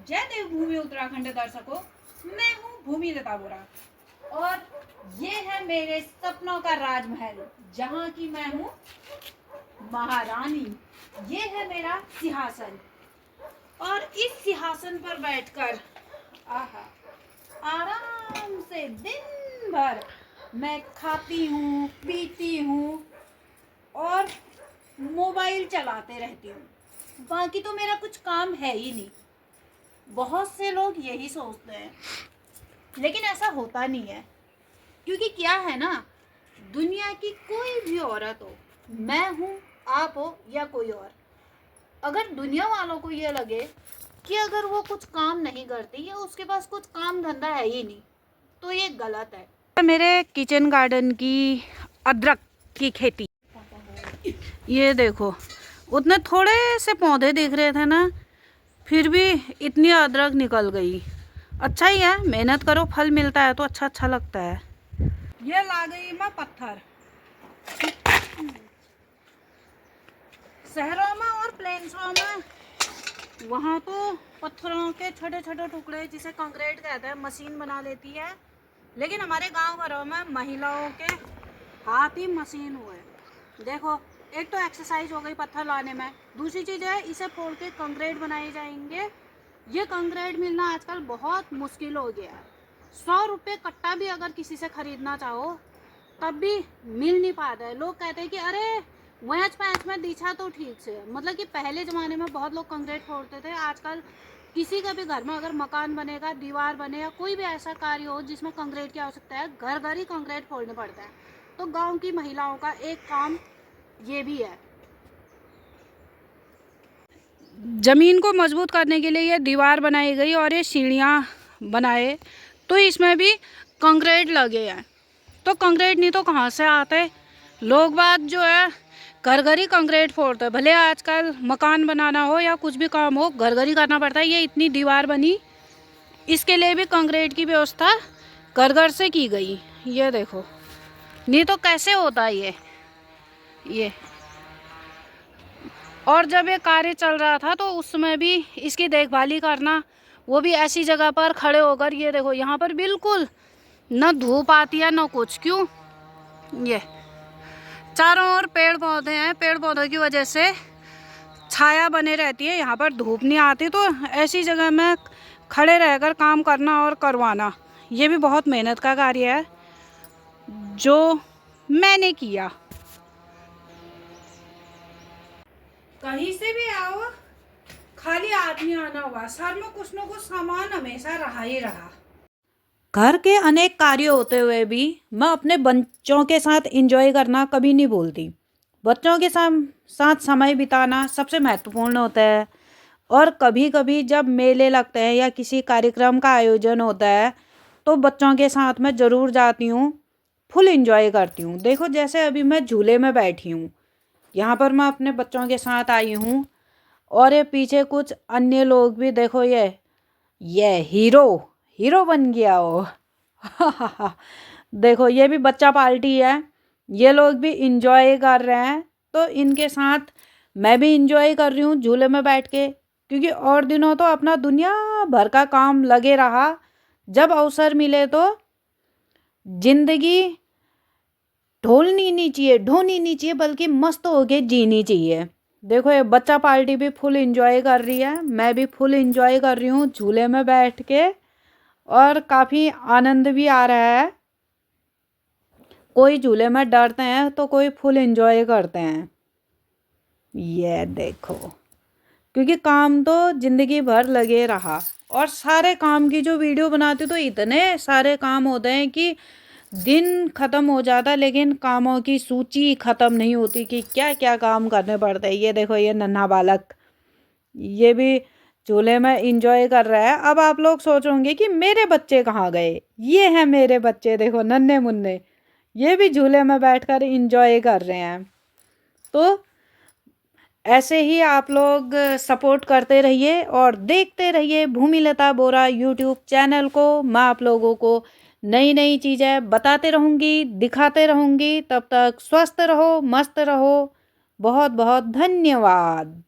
जय देवभूमि उत्तराखंड दर्शकों, मैं हूँ भूमिलता बोरा और ये है मेरे सपनों का राजमहल जहाँ की मैं हूँ महारानी। ये है मेरा सिंहासन और इस सिंहासन पर बैठकर आहा आराम से दिन भर मैं खाती हूँ, पीती हूँ और मोबाइल चलाते रहती हूँ। बाकी तो मेरा कुछ काम है ही नहीं। बहुत से लोग यही सोचते हैं, लेकिन ऐसा होता नहीं है। क्योंकि क्या है ना, दुनिया की कोई भी औरत हो, मैं हूँ, आप हो या कोई और, अगर दुनिया वालों को ये लगे कि अगर वो कुछ काम नहीं करती या उसके पास कुछ काम धंधा है ही नहीं, तो ये गलत है। मेरे किचन गार्डन की अदरक की खेती, ये देखो, उतने थोड़े से पौधे दिख रहे थे ना, फिर भी इतनी अदरक निकल गई। अच्छा ही है, मेहनत करो, फल मिलता है तो अच्छा अच्छा लगता है। ये ला गई मैं पत्थर। शहरों में और प्लेन्सों में वहाँ तो पत्थरों के छोटे छोटे टुकड़े जिसे कंक्रीट कहते हैं मशीन बना लेती है, लेकिन हमारे गांव घरों में महिलाओं के हाथ ही मशीन हुए। देखो, एक तो एक्सरसाइज हो गई पत्थर लाने में, दूसरी चीज़ है इसे फोड़ के कंक्रीट बनाए जाएंगे। ये कंक्रीट मिलना आजकल बहुत मुश्किल हो गया है। 100 रुपये कट्टा भी अगर किसी से ख़रीदना चाहो तब भी मिल नहीं पाता है। लोग कहते हैं कि अरे वैच पैच में दिखा तो ठीक से, मतलब कि पहले ज़माने में बहुत लोग कंक्रीट फोड़ते थे। आजकल किसी का भी घर में अगर मकान बनेगा, दीवार बने या कोई भी ऐसा कार्य हो जिसमें कंक्रीट की आवश्यकता है, घर घर ही कंक्रीट फोड़ने पड़ता है। तो गांव की महिलाओं का एक काम ये भी है। ज़मीन को मजबूत करने के लिए ये दीवार बनाई गई और ये सीढ़ियाँ बनाए, तो इसमें भी कंक्रीट लगे हैं। तो कंक्रीट नहीं तो कहाँ से आते? लोग बात जो है घर घर ही कंक्रीट फोड़ते हैं। भले आजकल मकान बनाना हो या कुछ भी काम हो, घर घर ही करना पड़ता है। ये इतनी दीवार बनी, इसके लिए भी कंक्रीट की व्यवस्था घर घर से की गई। ये देखो, नहीं तो कैसे होता है ये। और जब ये कार्य चल रहा था तो उस समय भी इसकी देखभाली करना, वो भी ऐसी जगह पर खड़े होकर। ये देखो, यहाँ पर बिल्कुल न धूप आती है न कुछ। क्यों? ये चारों ओर पेड़ पौधे हैं, पेड़ पौधों की वजह से छाया बने रहती है, यहाँ पर धूप नहीं आती। तो ऐसी जगह में खड़े रहकर काम करना और करवाना, ये भी बहुत मेहनत का कार्य है जो मैंने किया। कहीं से भी आओ, खाली आदमी आना हुआ, सर में कुछ न कुछ सामान हमेशा रहा ही रहा। घर के अनेक कार्य होते हुए भी मैं अपने बच्चों के साथ एंजॉय करना कभी नहीं भूलती। बच्चों के साथ समय बिताना सबसे महत्वपूर्ण होता है। और कभी कभी जब मेले लगते हैं या किसी कार्यक्रम का आयोजन होता है तो बच्चों के साथ मैं ज़रूर जाती हूँ, फुल एंजॉय करती हूँ। देखो, जैसे अभी मैं झूले में बैठी हूँ, यहाँ पर मैं अपने बच्चों के साथ आई हूँ और ये पीछे कुछ अन्य लोग भी, देखो, ये हीरो हीरो बन गया हो। देखो, ये भी बच्चा पार्टी है, ये लोग भी इंजॉय कर रहे हैं। तो इनके साथ मैं भी इंजॉय कर रही हूँ झूले में बैठ के। क्योंकि और दिनों तो अपना दुनिया भर का काम लगे रहा, जब अवसर मिले तो जिंदगी ढोनी नहीं चाहिए, बल्कि मस्त होके जीनी चाहिए। देखो, ये बच्चा पार्टी भी फुल एंजॉय कर रही है, मैं भी फुल एंजॉय कर रही हूँ झूले में बैठ के, और काफ़ी आनंद भी आ रहा है। कोई झूले में डरते हैं तो कोई फुल एंजॉय करते हैं। ये देखो, क्योंकि काम तो ज़िंदगी भर लगे रहा, और सारे काम की जो वीडियो बनाती तो इतने सारे काम होते हैं कि दिन ख़त्म हो जाता, लेकिन कामों की सूची ख़त्म नहीं होती कि क्या क्या काम करने पड़ते हैं। ये देखो, ये नन्हा बालक, ये भी झूले में एंजॉय कर रहा है। अब आप लोग सोचोगे कि मेरे बच्चे कहाँ गए? ये हैं मेरे बच्चे, देखो, नन्हे मुन्ने, ये भी झूले में बैठकर एंजॉय कर रहे हैं। तो ऐसे ही आप लोग सपोर्ट करते रहिए और देखते रहिए भूमिलता बोरा यूट्यूब चैनल को। मैं आप लोगों को नई नई चीज़ें बताते रहूँगी, दिखाते रहूँगी। तब तक स्वस्थ रहो, मस्त रहो। बहुत बहुत धन्यवाद।